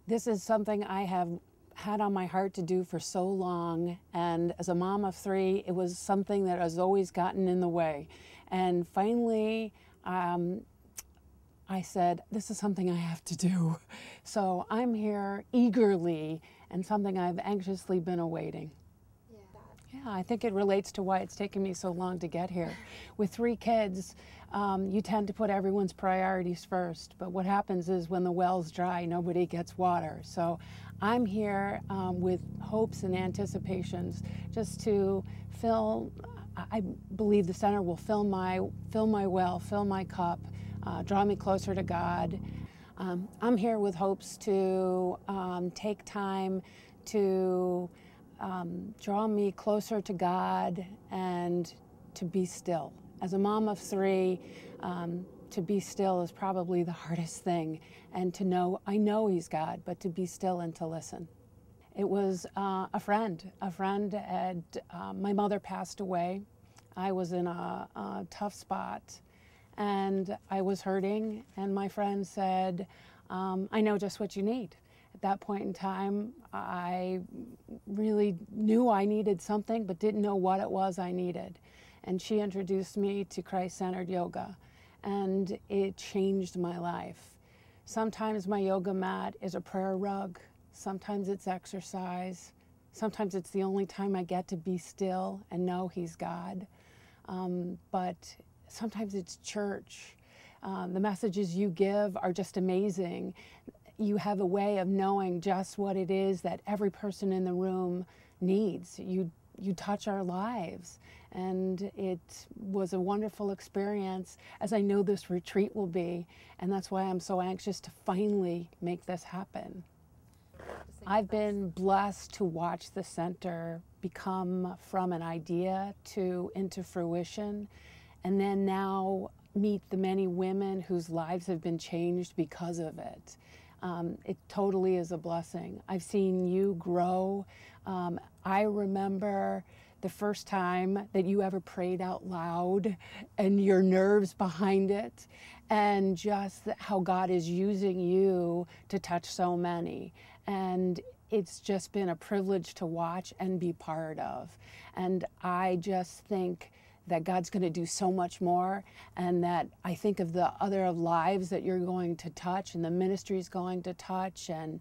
This is something I have had on my heart to do for so long, and as a mom of 3, it was something that has always gotten in the way. And finally, I said, this is something I have to do. So I'm here eagerly, and something I've anxiously been awaiting. Yeah, I think it relates to why it's taken me so long to get here. With 3 kids, you tend to put everyone's priorities first, but what happens is when the well's dry, nobody gets water. So I'm here with hopes and anticipations just to fill, I believe the center will fill my well, fill my cup, draw me closer to God. I'm here with hopes to take time to draw me closer to God and to be still. As a mom of 3, to be still is probably the hardest thing. And to know, I know He's God, but to be still and to listen. It was a friend had, my mother passed away. I was in a tough spot and I was hurting, and my friend said, I know just what you need. At that point in time, I really knew I needed something, but didn't know what it was I needed. And she introduced me to Christ-centered yoga, and it changed my life. Sometimes my yoga mat is a prayer rug. Sometimes it's exercise. Sometimes it's the only time I get to be still and know He's God. But sometimes it's church. The messages you give are just amazing. You have a way of knowing just what it is that every person in the room needs. You touch our lives, and it was a wonderful experience, as I know this retreat will be, and that's why I'm so anxious to finally make this happen. I've been blessed to watch the center become from an idea into fruition, and then now meet the many women whose lives have been changed because of it. It totally is a blessing. I've seen you grow. I remember the first time that you ever prayed out loud and your nerves behind it, and just how God is using you to touch so many. And it's just been a privilege to watch and be part of. And I just think that God's going to do so much more, and that I think of the other lives that you're going to touch, and the ministry's going to touch, and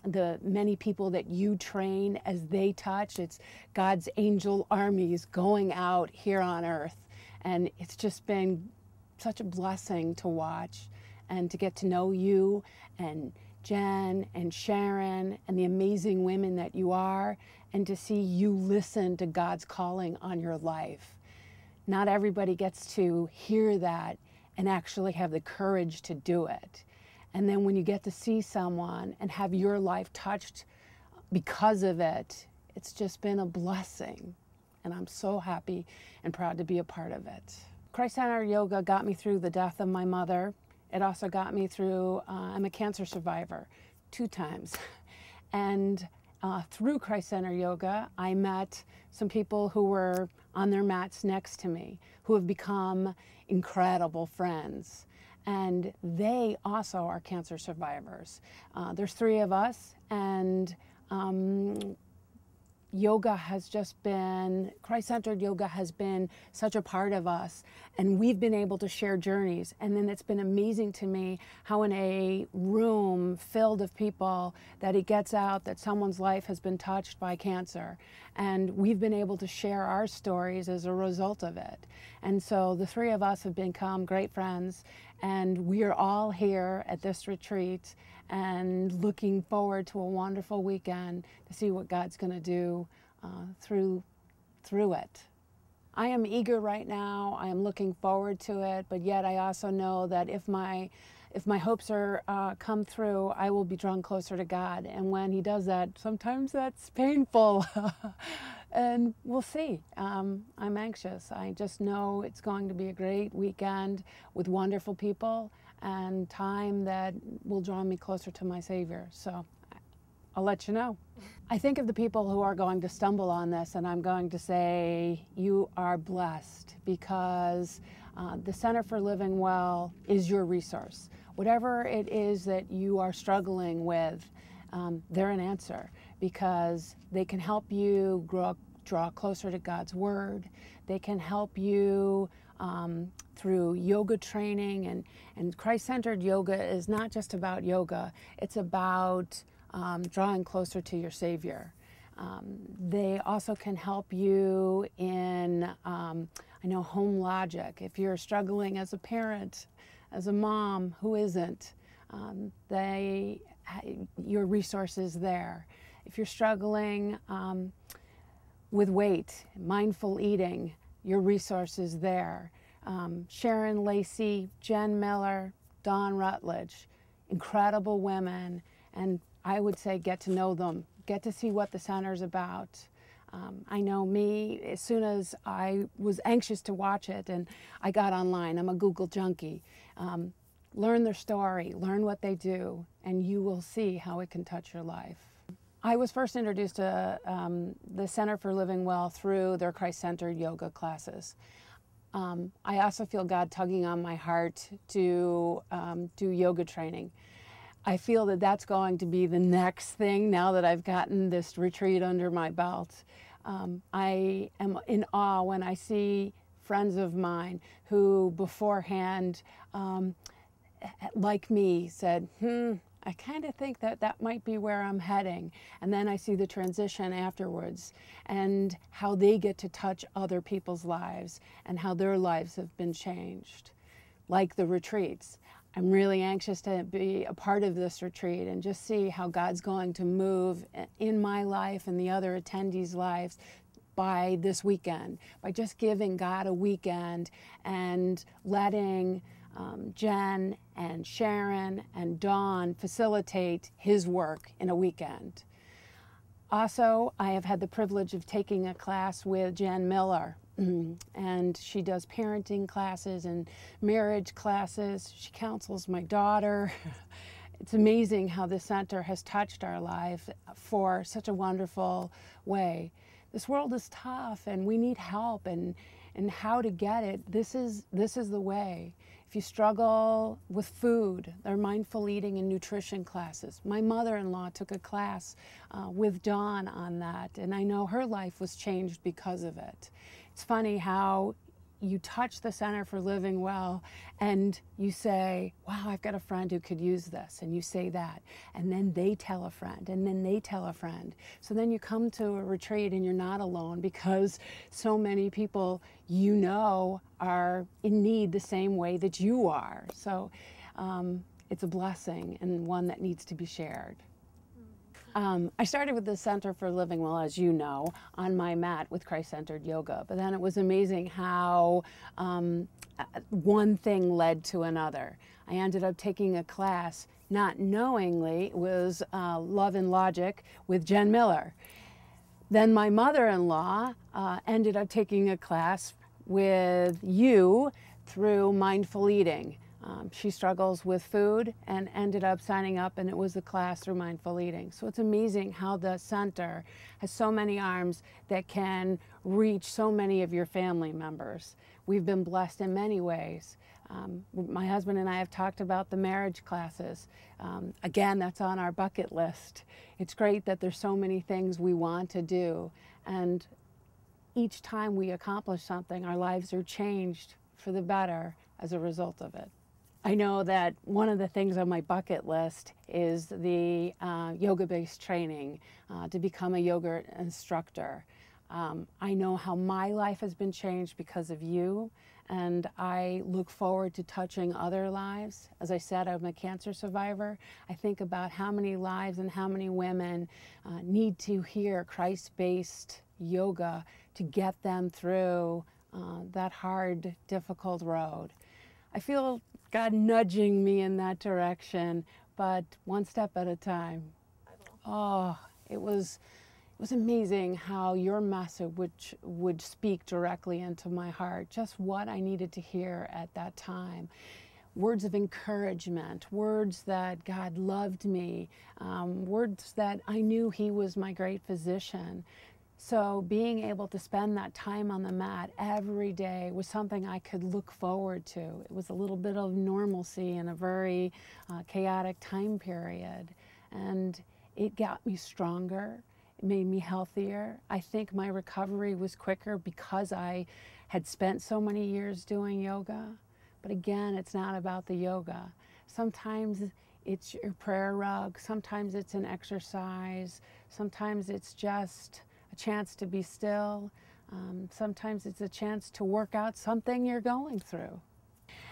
the many people that you train as they touch. It's God's angel armies going out here on earth, and it's just been such a blessing to watch and to get to know you and Jen and Sharon and the amazing women that you are, and to see you listen to God's calling on your life. Not everybody gets to hear that and actually have the courage to do it. And then when you get to see someone and have your life touched because of it, it's just been a blessing. And I'm so happy and proud to be a part of it. Christ-centered yoga got me through the death of my mother. It also got me through, I'm a cancer survivor 2 times. And through Christ-centered yoga, I met some people who were on their mats next to me, who have become incredible friends. And they also are cancer survivors. There's 3 of us, and yoga has just been, Christ-centered yoga has been such a part of us, and we've been able to share journeys. And then it's been amazing to me how in a room filled of people that it gets out that someone's life has been touched by cancer. And we've been able to share our stories as a result of it. And so the 3 of us have become great friends, and we are all here at this retreat and looking forward to a wonderful weekend to see what God's going to do through it. I am eager right now. I am looking forward to it, but yet I also know that if my hopes are come through, I will be drawn closer to God. And when He does that, sometimes that's painful. And we'll see. I'm anxious. I just know it's going to be a great weekend with wonderful people and time that will draw me closer to my Savior. So I'll let you know. I think of the people who are going to stumble on this, and I'm going to say, you are blessed, because the Center for Living Well is your resource. Whatever it is that you are struggling with, they're an answer, because they can help you draw closer to God's Word. They can help you through yoga training, and Christ-centered yoga is not just about yoga, it's about drawing closer to your Savior. They also can help you in, I know, home logic. If you're struggling as a parent, as a mom, who isn't? Your resources there. If you're struggling with weight, mindful eating, your resources there. Sharon Lacey, Jen Miller, Dawn Rutledge, incredible women, and I would say get to know them, get to see what the center's about. I know me, as soon as I was anxious to watch it and I got online, I'm a Google junkie, learn their story, learn what they do, and you will see how it can touch your life. I was first introduced to the Center for Living Well through their Christ-centered yoga classes. I also feel God tugging on my heart to do yoga training. I feel that that's going to be the next thing now that I've gotten this retreat under my belt. I am in awe when I see friends of mine who beforehand, like me, said, I kind of think that that might be where I'm heading. And then I see the transition afterwards and how they get to touch other people's lives and how their lives have been changed, like the retreats. I'm really anxious to be a part of this retreat and just see how God's going to move in my life and the other attendees' lives by this weekend, by just giving God a weekend and letting Jen and Sharon and Dawn facilitate his work in a weekend. Also, I have had the privilege of taking a class with Jen Miller, and she does parenting classes and marriage classes. She counsels my daughter. It's amazing how this center has touched our life for such a wonderful way. This world is tough and we need help, and how to get it. This is the way. If you struggle with food, there are mindful eating and nutrition classes. My mother-in-law took a class with Dawn on that, and I know her life was changed because of it. It's funny how you touch the Center for Living Well and you say, wow, I've got a friend who could use this, and you say that, and then they tell a friend, and then they tell a friend. So then you come to a retreat and you're not alone, because so many people you know are in need the same way that you are. So it's a blessing and one that needs to be shared. I started with the Center for Living Well, as you know, on my mat with Christ-centered yoga, but then it was amazing how one thing led to another. I ended up taking a class, not knowingly, it was Love and Logic with Jen Miller. Then my mother-in-law ended up taking a class with you through mindful eating. She struggles with food and ended up signing up, and it was a class through mindful eating. So it's amazing how the center has so many arms that can reach so many of your family members. We've been blessed in many ways. My husband and I have talked about the marriage classes. Again, that's on our bucket list. It's great that there's so many things we want to do, and each time we accomplish something, our lives are changed for the better as a result of it. I know that one of the things on my bucket list is the yoga-based training to become a yoga instructor. I know how my life has been changed because of you, and I look forward to touching other lives. As I said, I'm a cancer survivor. I think about how many lives and how many women need to hear Christ-based yoga to get them through that hard, difficult road. I feel God nudging me in that direction, but one step at a time. Oh, it was amazing how your message would speak directly into my heart, just what I needed to hear at that time. Words of encouragement, words that God loved me, words that I knew He was my great physician. So being able to spend that time on the mat every day was something I could look forward to. It was a little bit of normalcy in a very chaotic time period. And it got me stronger. It made me healthier. I think my recovery was quicker because I had spent so many years doing yoga. But again, it's not about the yoga. Sometimes it's your prayer rug. Sometimes it's an exercise. Sometimes it's just a chance to be still. Sometimes it's a chance to work out something you're going through.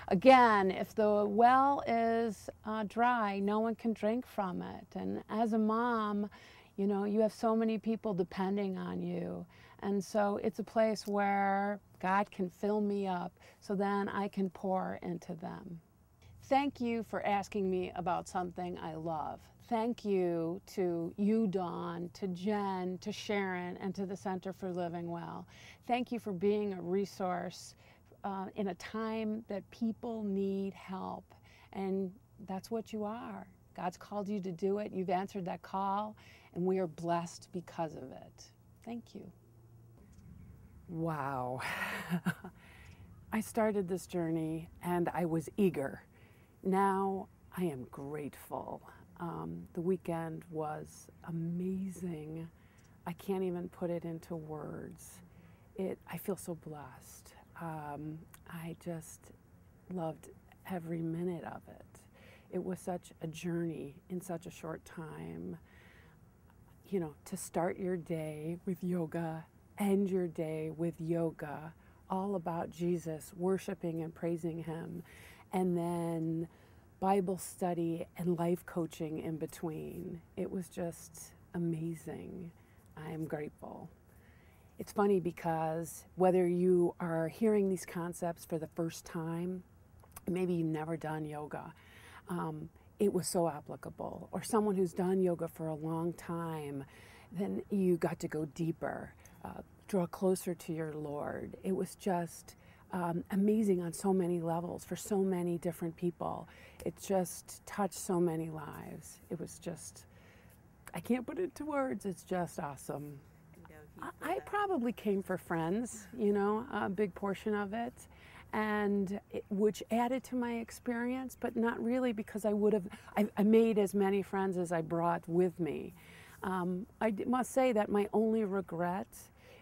Again, if the well is dry, no one can drink from it. And as a mom, you know, you have so many people depending on you. And so it's a place where God can fill me up so then I can pour into them. Thank you for asking me about something I love. Thank you to you, Dawn, to Jen, to Sharon, and to the Center for Living Well. Thank you for being a resource in a time that people need help. And that's what you are. God's called you to do it. You've answered that call, and we are blessed because of it. Thank you. Wow. I started this journey and I was eager. Now I am grateful. The weekend was amazing. I can't even put it into words. I feel so blessed. I just loved every minute of it. It was such a journey in such a short time. You know, to start your day with yoga, end your day with yoga, all about Jesus, worshiping and praising him, and then Bible study and life coaching in between. It was just amazing. I am grateful. It's funny because whether you are hearing these concepts for the first time, maybe you've never done yoga, it was so applicable. Or someone who's done yoga for a long time, then you got to go deeper, draw closer to your Lord. It was just amazing on so many levels for so many different people. It just touched so many lives. It was just, I can't put it into words, it's just awesome. I probably came for friends, you know, a big portion of it, and which added to my experience, but not really because I made as many friends as I brought with me. I must say that my only regret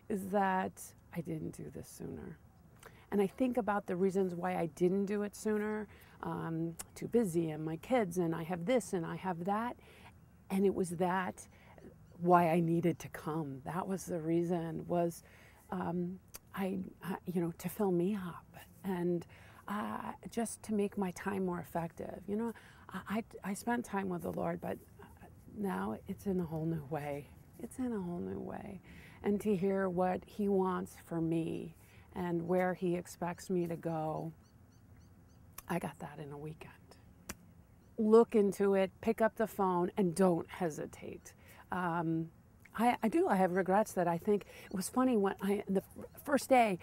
is that I didn't do this sooner. And I think about the reasons why I didn't do it sooner. Too busy, and my kids, and I have this and I have that. And it was that why I needed to come. That was the reason, was you know, to fill me up and just to make my time more effective. You know, I spent time with the Lord, but now it's in a whole new way. It's in a whole new way. And to hear what he wants for me and where he expects me to go, I got that in a weekend. Look into it, pick up the phone, and don't hesitate. I have regrets that I think, it was funny when the first day,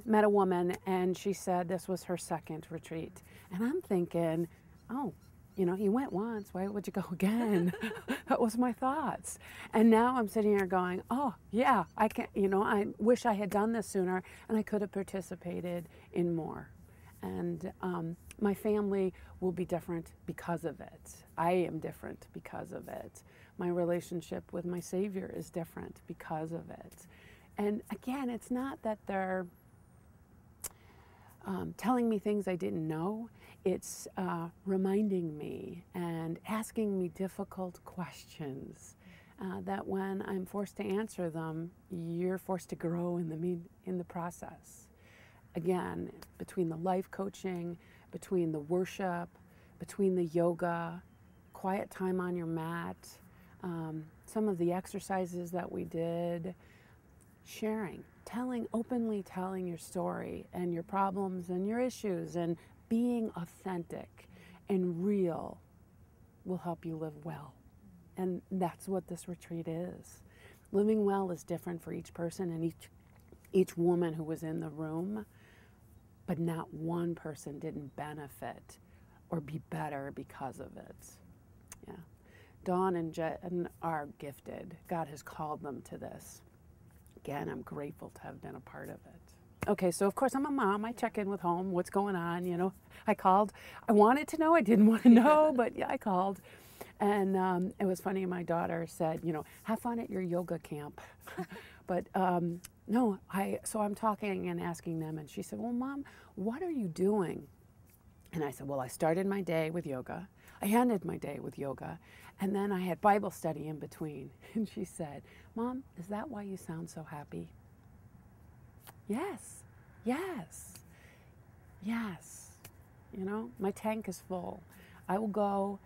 met a woman and she said this was her second retreat. And I'm thinking, oh, you know, you went once, why would you go again? That was my thoughts. And now I'm sitting here going, oh yeah, I can't, you know, I wish I had done this sooner and I could have participated in more. And my family will be different because of it. I am different because of it. My relationship with my Savior is different because of it. And again, it's not that they're telling me things I didn't know. It's reminding me and asking me difficult questions that when I'm forced to answer them, you're forced to grow in the process. Again, between the life coaching, between the worship, between the yoga, quiet time on your mat, some of the exercises that we did, sharing, openly telling your story and your problems and your issues, and being authentic and real will help you live well. And that's what this retreat is. Living well is different for each person and each woman who was in the room, but not one person didn't benefit or be better because of it. Yeah. Dawn and Jen are gifted. God has called them to this. again, I'm grateful to have been a part of it. Okay, so of course I'm a mom. I check in with home, what's going on, you know. I called. I wanted to know, I didn't want to know, but yeah, I called. And it was funny, my daughter said, you know, have fun at your yoga camp. But no, so I'm talking and asking them, and she said, well, Mom, what are you doing? And I said, well, I started my day with yoga. I ended my day with yoga. And then I had Bible study in between. And she said, Mom, is that why you sound so happy? Yes, yes, yes. You know, my tank is full. I will go,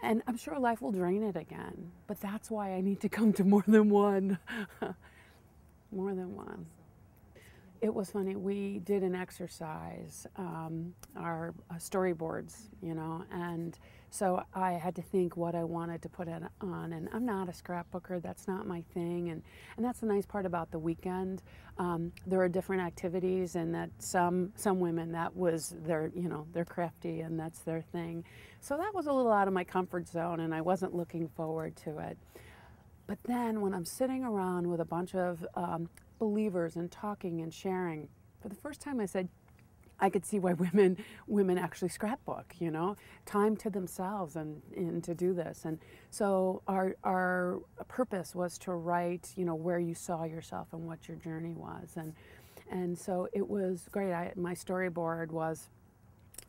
and I'm sure life will drain it again. But that's why I need to come to more than one. More than one. It was funny, we did an exercise, our storyboards, you know, and so I had to think what I wanted to put it on, and I'm not a scrapbooker, that's not my thing, and that's the nice part about the weekend. There are different activities, and that some women, that was their, you know, they're crafty and that's their thing. So that was a little out of my comfort zone, and I wasn't looking forward to it. But then when I'm sitting around with a bunch of believers and talking and sharing, for the first time I said, I could see why women actually scrapbook, you know, time to themselves and to do this. And so our purpose was to write, you know, where you saw yourself and what your journey was. And so it was great. My storyboard was,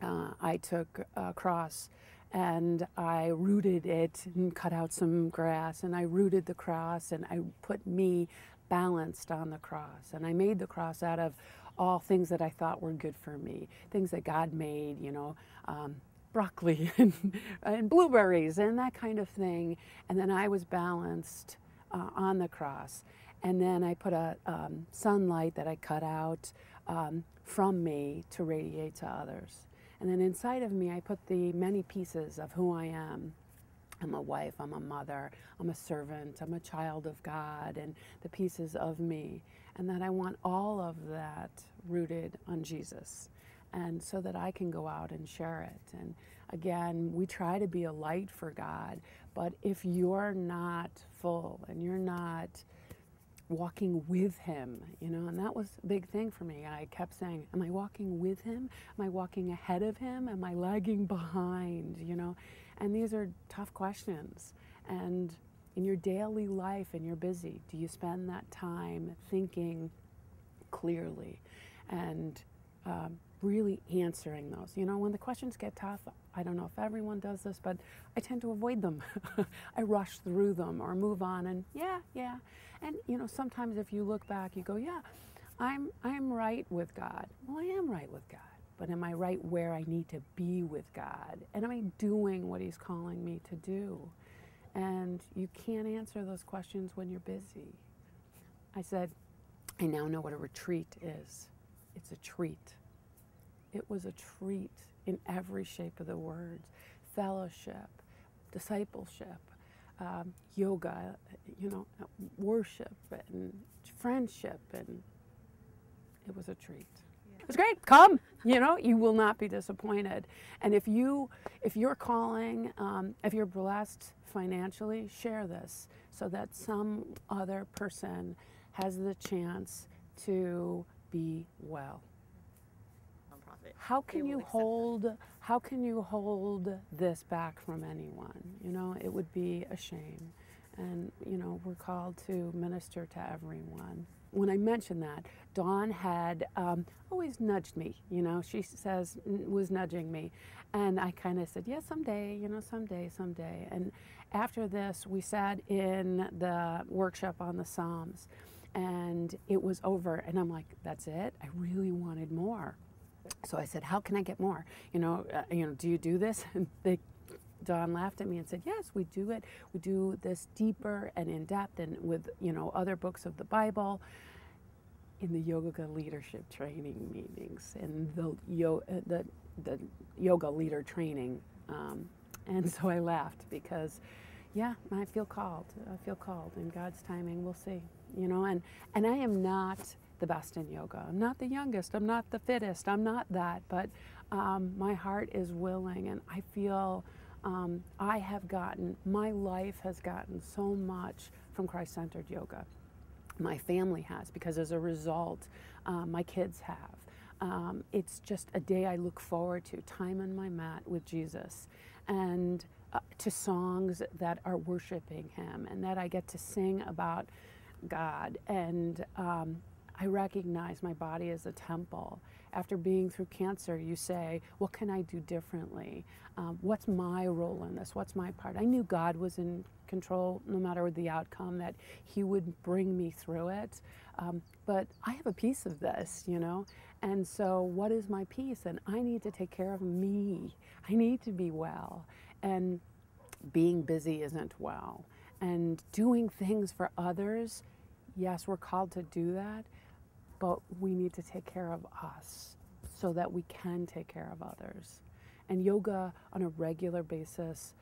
I took a cross and I rooted it and cut out some grass, and I rooted the cross, and I put me balanced on the cross. And I made the cross out of all things that I thought were good for me, things that God made, you know, broccoli and blueberries and that kind of thing. And then I was balanced on the cross. And then I put a sunlight that I cut out from me to radiate to others. And then inside of me, I put the many pieces of who I am. I'm a wife, I'm a mother, I'm a servant, I'm a child of God, and the pieces of me. And that I want all of that rooted on Jesus, and so that I can go out and share it. And again, we try to be a light for God, but if you're not full and you're not walking with him, you know, and that was a big thing for me. I kept saying, am I walking with him? Am I walking ahead of him? Am I lagging behind, you know? And these are tough questions. And in your daily life, and you're busy, do you spend that time thinking clearly and really answering those? You know, when the questions get tough, I don't know if everyone does this, but I tend to avoid them. I rush through them or move on, and yeah. And you know, sometimes if you look back, you go, yeah, I'm right with God. Well, I am right with God, but am I right where I need to be with God? And am I doing what he's calling me to do? And you can't answer those questions when you're busy. I said, I now know what a retreat is. It's a treat. It was a treat in every shape of the words. Fellowship, discipleship, yoga, you know, worship and friendship, and it was a treat. It was great. Come, you know, you will not be disappointed. And if you're calling, if you're blessed financially, share this so that some other person has the chance to be well. How can you hold this back from anyone? You know, it would be a shame. And, you know, we're called to minister to everyone. When I mentioned that, Dawn had always nudged me, you know, she says, was nudging me. And I kind of said, yeah, someday, you know, someday. And after this, we sat in the workshop on the Psalms, and it was over. And I'm like, that's it? I really wanted more. So I said, how can I get more? You know, do you do this? And Dawn laughed at me and said, yes, we do it. We do this deeper and in depth, and with, you know, other books of the Bible, in the yoga leadership training meetings, and the yoga leader training. And so I laughed because, yeah, I feel called. In God's timing, we'll see. You know, and I am not the best in yoga. I'm not the youngest. I'm not the fittest. I'm not that. But my heart is willing, and I feel my life has gotten so much from Christ-centered yoga. my family has, because as a result, my kids have. It's just a day I look forward to, time on my mat with Jesus, and to songs that are worshiping Him and that I get to sing about God. And I recognize my body as a temple. After being through cancer, you say, what can I do differently? What's my role in this? What's my part? I knew God was in control no matter the outcome, that He would bring me through it. But I have a piece of this, you know? And so what is my piece? And I need to take care of me. I need to be well. And being busy isn't well. And doing things for others, yes, we're called to do that, but we need to take care of us so that we can take care of others. And yoga on a regular basis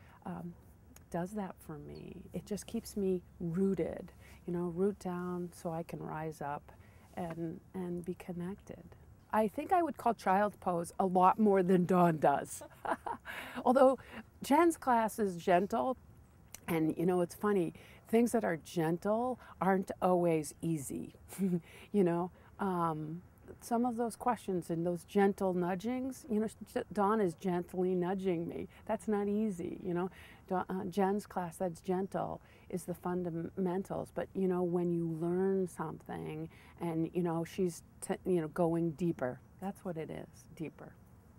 does that for me. It just keeps me rooted, you know, root down so I can rise up and be connected. I think I would call child's pose a lot more than Dawn does. Although Jen's class is gentle, and you know, it's funny, things that are gentle aren't always easy. You know, some of those questions and those gentle nudgings, you know, Dawn is gently nudging me. That's not easy, you know. Jen's class that's gentle is the fundamentals, but you know, when you learn something and you know, she's you know, going deeper, that's what it is, deeper.